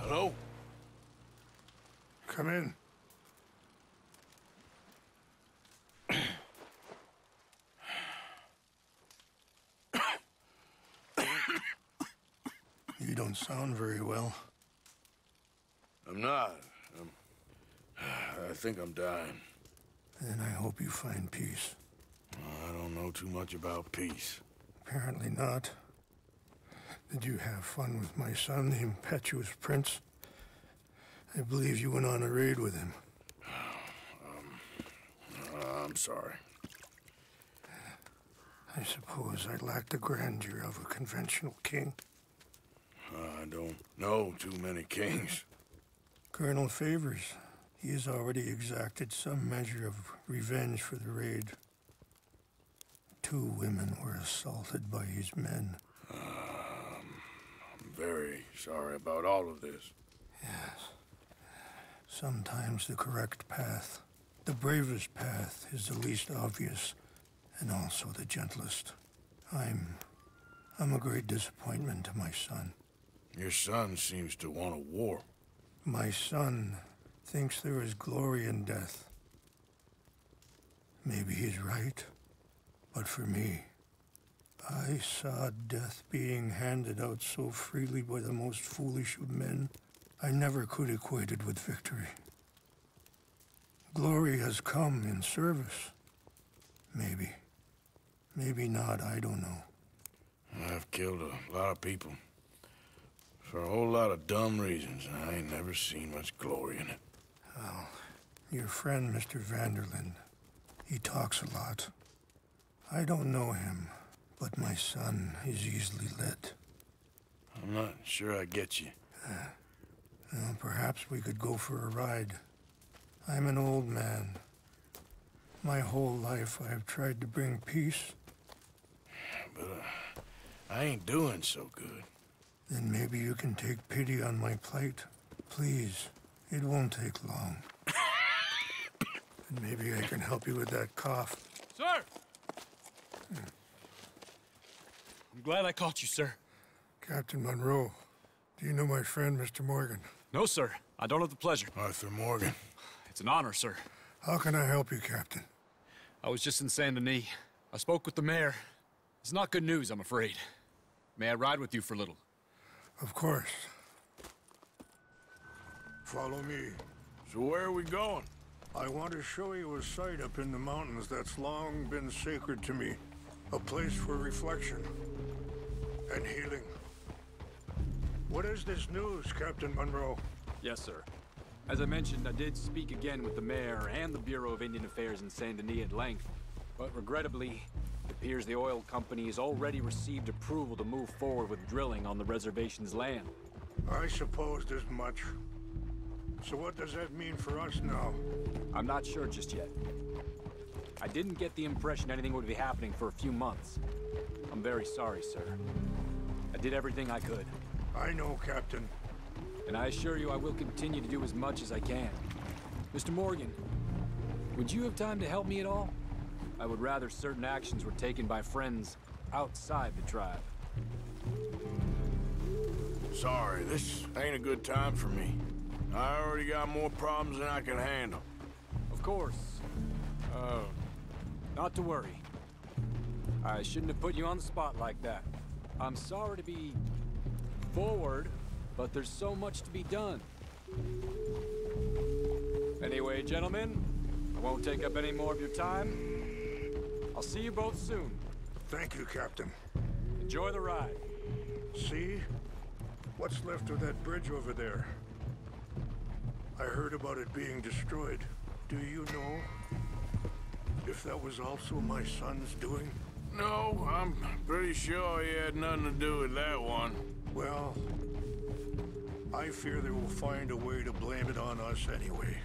Hello? Come in. You don't sound very well. I'm not. I think I'm dying. Then I hope you find peace. I don't know too much about peace. Apparently not. Did you have fun with my son, the impetuous prince? I believe you went on a raid with him. I'm sorry. I suppose I lack the grandeur of a conventional king. I don't know too many kings. Colonel Favors, he has already exacted some measure of revenge for the raid. 2 women were assaulted by his men. I'm very sorry about all of this. Yes. Sometimes the correct path, the bravest path, is the least obvious, and also the gentlest. I'm a great disappointment to my son. Your son seems to want a war. My son thinks there is glory in death. Maybe he's right, but for me, I saw death being handed out so freely by the most foolish of men, I never could equate it with victory. Glory has come in service. Maybe. Maybe not, I don't know. I've killed a lot of people. For a whole lot of dumb reasons, and I ain't never seen much glory in it. Well, your friend, Mr. Vanderlyn, he talks a lot. I don't know him, but my son is easily led. I'm not sure I get you. Well, perhaps we could go for a ride. I'm an old man. My whole life I have tried to bring peace. But I ain't doing so good. Then maybe you can take pity on my plight. Please, it won't take long. And maybe I can help you with that cough. Sir! I'm glad I caught you, sir. Captain Monroe, do you know my friend, Mr. Morgan? No, sir. I don't have the pleasure. Arthur Morgan. It's an honor, sir. How can I help you, Captain? I was just in Saint Denis. I spoke with the mayor. It's not good news, I'm afraid. May I ride with you for a little? Of course. Follow me. So where are we going? I want to show you a site up in the mountains that's long been sacred to me. A place for reflection and healing. What is this news, Captain Monroe? Yes, sir. As I mentioned, I did speak again with the mayor and the Bureau of Indian Affairs in Saint Denis at length, but regrettably, it appears the oil company has already received approval to move forward with drilling on the reservation's land. I supposed as much. So what does that mean for us now? I'm not sure just yet. I didn't get the impression anything would be happening for a few months. I'm very sorry, sir. I did everything I could. I know, Captain. And I assure you I will continue to do as much as I can. Mr. Morgan, would you have time to help me at all? I would rather certain actions were taken by friends outside the tribe. Sorry, this ain't a good time for me. I already got more problems than I can handle. Of course. Not to worry. I shouldn't have put you on the spot like that. I'm sorry to be forward, but there's so much to be done. Anyway, gentlemen, I won't take up any more of your time. I'll see you both soon. Thank you, Captain. Enjoy the ride. See? What's left of that bridge over there? I heard about it being destroyed. Do you know if that was also my son's doing? No, I'm pretty sure he had nothing to do with that one. Well, I fear they will find a way to blame it on us anyway.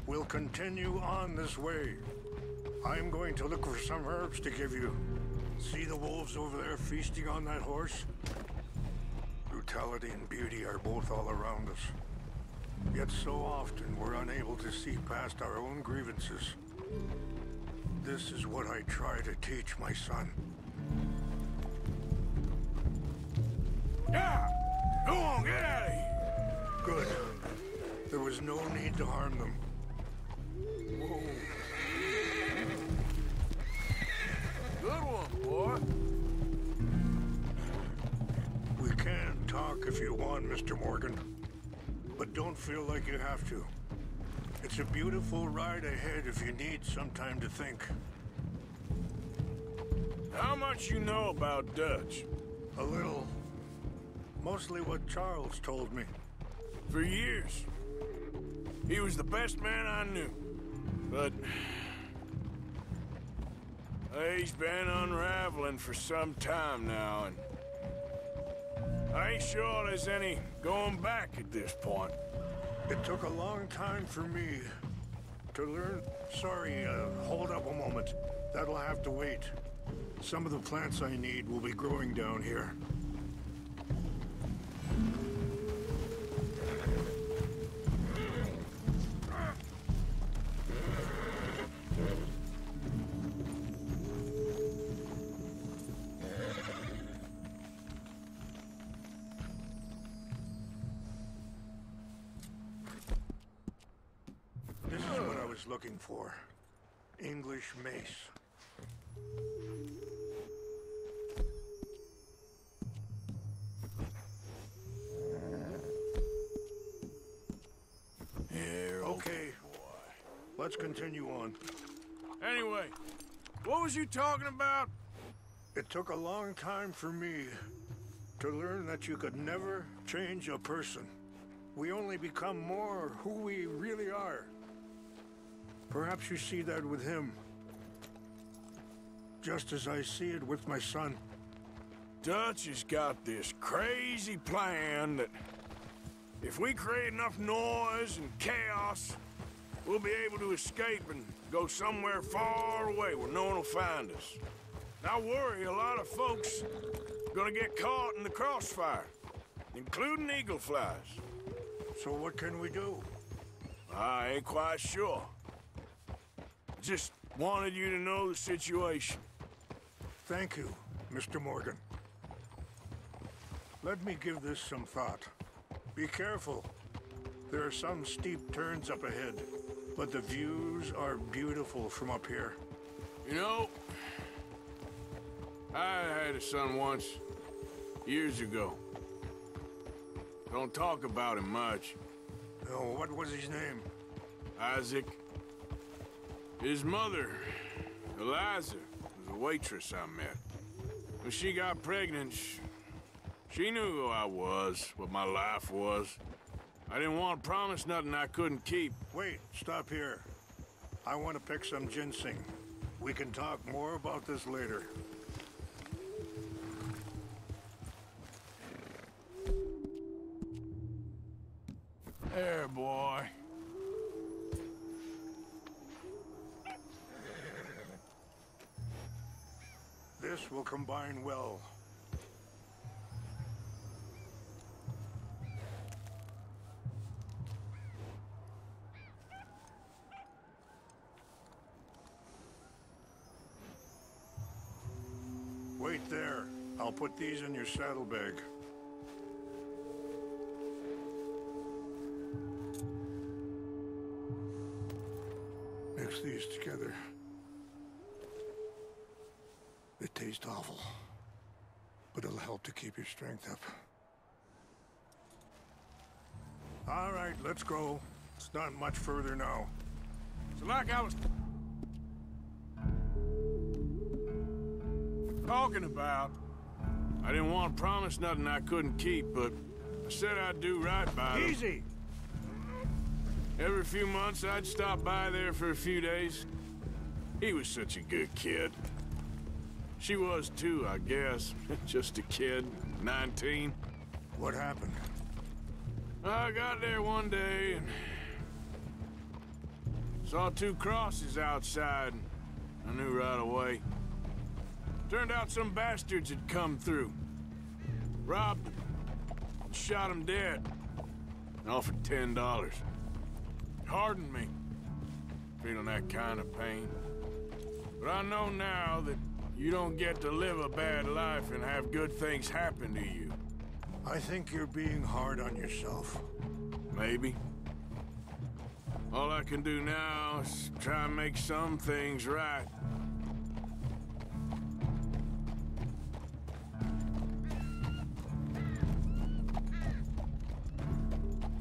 We'll continue on this way. I'm going to look for some herbs to give you. See the wolves over there feasting on that horse? Brutality and beauty are both all around us. Yet so often we're unable to see past our own grievances. This is what I try to teach my son. Yeah! Go on, get out of here! Good. was no need to harm them. Whoa. Good one, boy. We can talk if you want, Mr. Morgan. But don't feel like you have to. It's a beautiful ride ahead if you need some time to think. How much you know about Dutch? A little. Mostly what Charles told me. For years. He was the best man I knew. But... he's been unraveling for some time now, and... I ain't sure there's any going back at this point. It took a long time for me to learn... Sorry, hold up a moment. That'll have to wait. Some of the plants I need will be growing down here. This is what I was looking for. English mace. Okay, let's continue on. Anyway, what was you talking about? It took a long time for me to learn that you could never change a person. We only become more who we really are. Perhaps you see that with him. Just as I see it with my son. Dutch has got this crazy plan that if we create enough noise and chaos, we'll be able to escape and go somewhere far away where no one will find us. And I worry a lot of folks are gonna get caught in the crossfire, including eagle flies. So what can we do? I ain't quite sure. Just wanted you to know the situation. Thank you, Mr. Morgan. Let me give this some thought. Be careful. There are some steep turns up ahead, but the views are beautiful from up here. You know, I had a son once, years ago. Don't talk about him much. Oh, what was his name? Isaac. His mother, Eliza, was a waitress I met. When she got pregnant, she knew who I was, what my life was. I didn't want to promise nothing I couldn't keep. Wait, stop here. I want to pick some ginseng. We can talk more about this later. There, boy. This will combine well. Wait there. I'll put these in your saddlebag. Mix these together. They taste awful, but it'll help to keep your strength up. All right, let's go. It's not much further now. So like I was talking about, I didn't want to promise nothing I couldn't keep, but I said I'd do right by them. Easy! Every few months, I'd stop by there for a few days. He was such a good kid. She was too, I guess. Just a kid, 19. What happened? I got there one day and saw two crosses outside. I knew right away. Turned out some bastards had come through. Robbed them. Shot him dead. And offered $10. Hardened me. Feeling that kind of pain. But I know now that you don't get to live a bad life and have good things happen to you. I think you're being hard on yourself. Maybe. All I can do now is try and make some things right.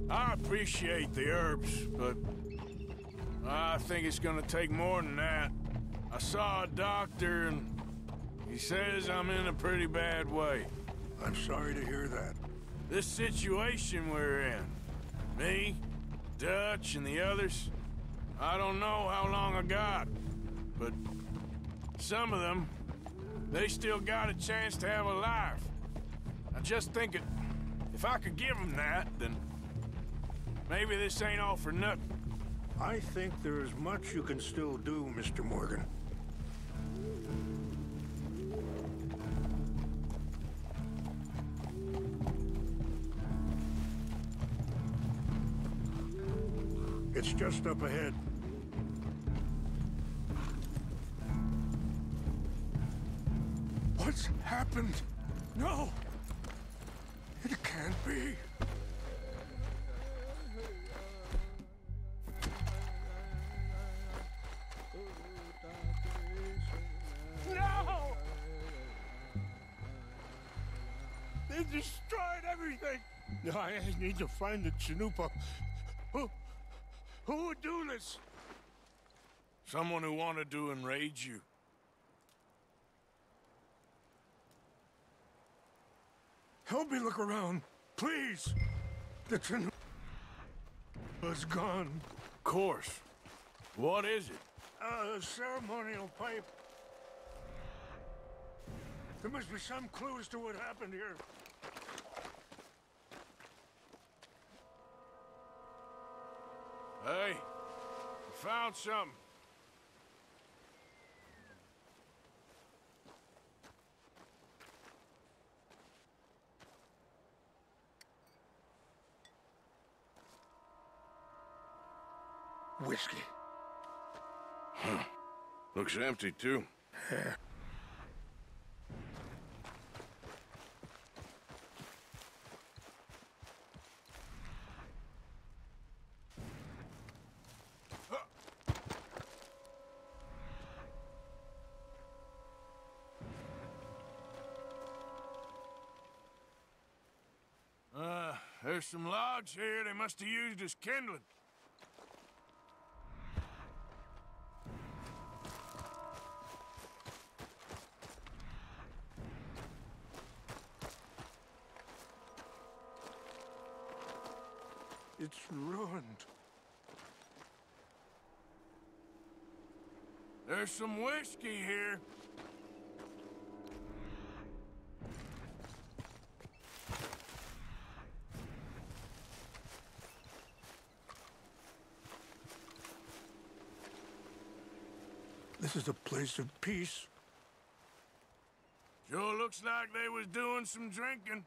I appreciate the herbs, but I think it's gonna take more than that. I saw a doctor and he says I'm in a pretty bad way. I'm sorry to hear that. This situation we're in, me, Dutch, and the others, I don't know how long I got, but some of them, they still got a chance to have a life. I just think if I could give them that, then maybe this ain't all for nothing. I think there is much you can still do, Mr. Morgan. It's just up ahead. What's happened? No! It can't be. No! They destroyed everything! I need to find the Chanupa. Who would do this? Someone who wanted to enrage you. Help me look around, please. The Chanupa's gone. Of course. What is it? A ceremonial pipe. There must be some clue as to what happened here. Hey, I found something. Whiskey. Huh. Looks empty, too. Yeah. There's some logs here they must have used as kindling. It's ruined. There's some whiskey here. This is a place of peace. Sure looks like they was doing some drinking.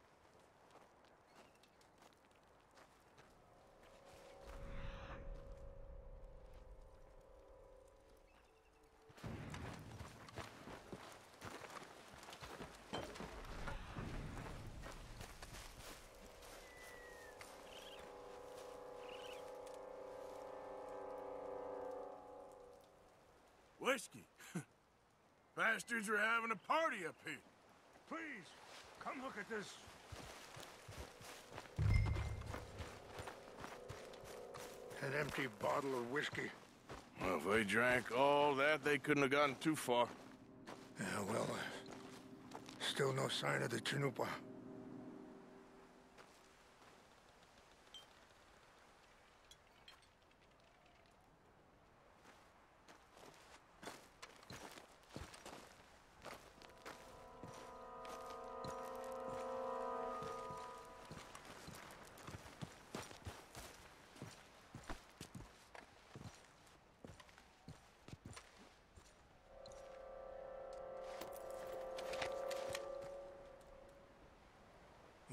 Whiskey. Bastards are having a party up here. Please, come look at this. An empty bottle of whiskey. Well, if they drank all that, they couldn't have gotten too far. Yeah, well, still no sign of the Chanupa.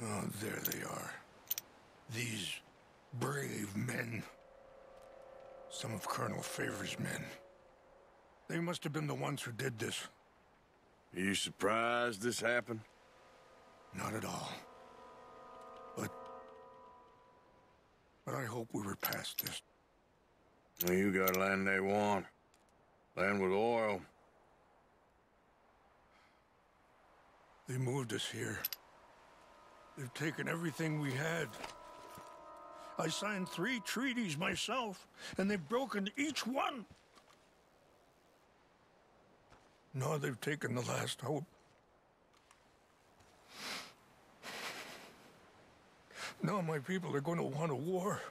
Oh, there they are. These brave men. Some of Colonel Favor's men. They must have been the ones who did this. Are you surprised this happened? Not at all. But I hope we were past this. Well, you got land they want. Land with oil. They moved us here. They've taken everything we had. I signed 3 treaties myself, and they've broken each one. Now they've taken the last hope. Now my people are going to want a war.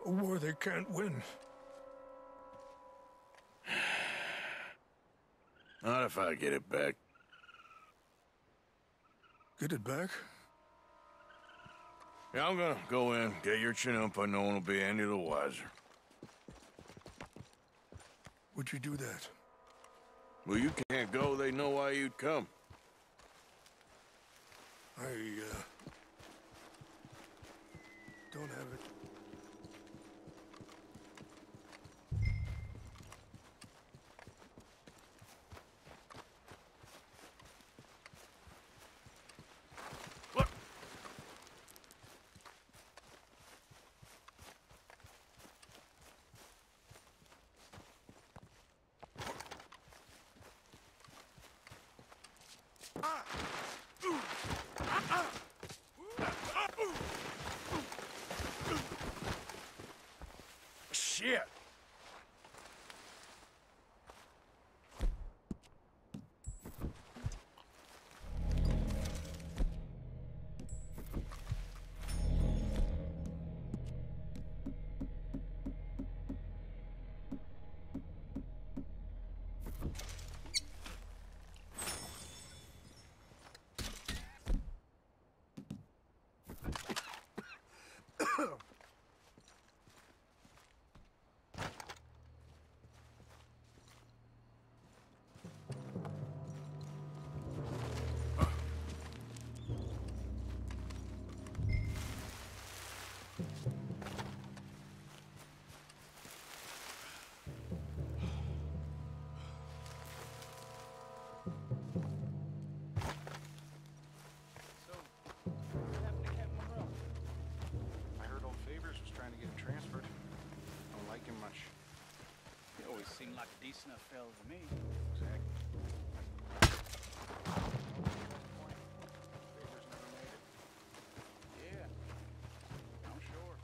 A war they can't win. Not if I get it back. Get it back? Yeah, I'm gonna go in, get your Chinook, but no one will be any the wiser. Would you do that? Well, you can't go. They know why you'd come. I, don't have it. Look! Shit! Seemed like a decent enough fellow to me. Exactly. Favors never made it. Yeah, I'm sure.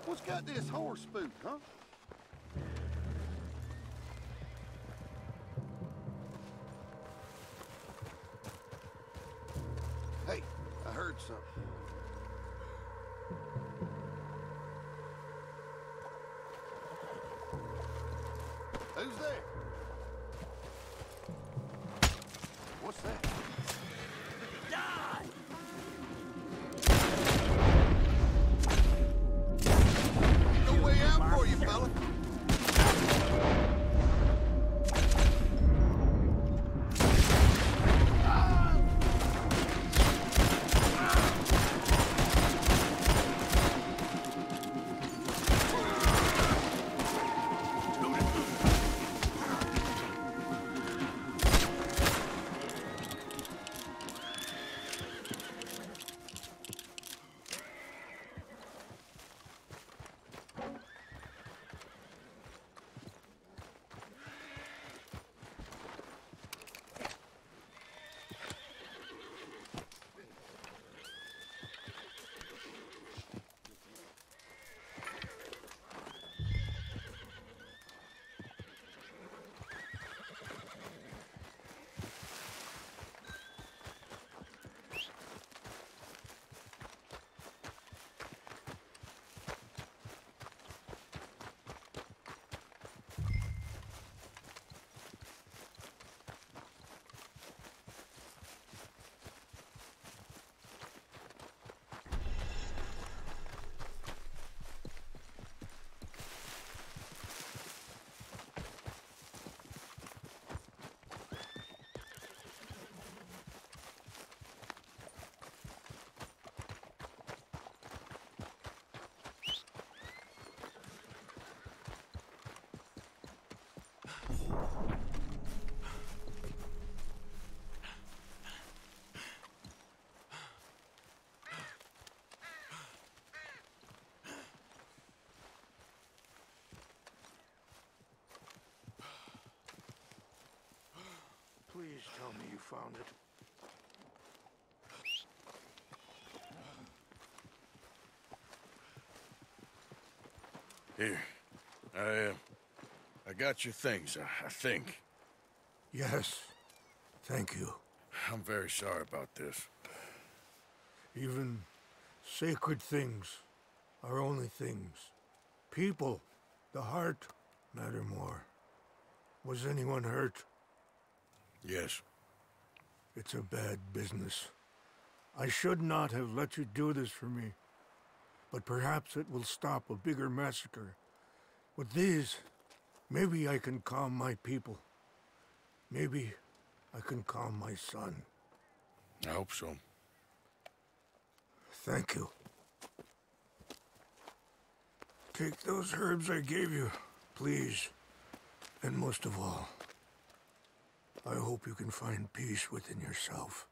What's got this horse spooked, huh? Hey, I heard something. Who's there? What's that? Die! No way out for you, fella. found it. Here. I got your things, I think. Yes. Thank you. I'm very sorry about this. Even sacred things are only things. People, the heart, matter more. Was anyone hurt? Yes. It's a bad business. I should not have let you do this for me. But perhaps it will stop a bigger massacre. With these, maybe I can calm my people. Maybe I can calm my son. I hope so. Thank you. Take those herbs I gave you, please. And most of all, I hope you can find peace within yourself.